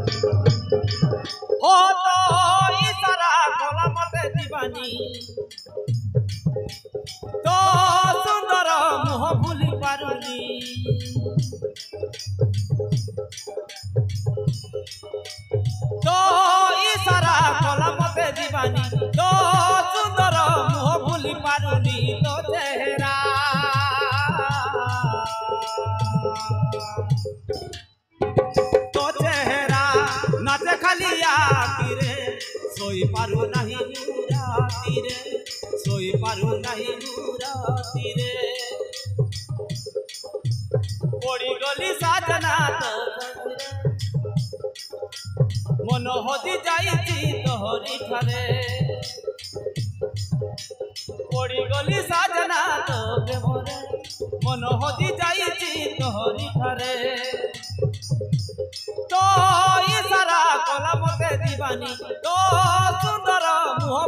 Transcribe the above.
हो तो इशारा कला मते दीवानी तो सुंदर मुह भूली पारुनी तो इशारा कला मते दीवानी तो सुंदर मुह भूली पारुनी तो चेहरा नाचे खाली आखिरे सोई पारू नहीं राती रे सोई पारू नहीं राती रे पड़ी गली साजना तो मन हदी जाइची तोहरी ठारे पड़ी गली साजना तो मोरे मन हदी जाइची तोहरी ठारे तो इशारा कला मते दीवानी तो सुंदर मुह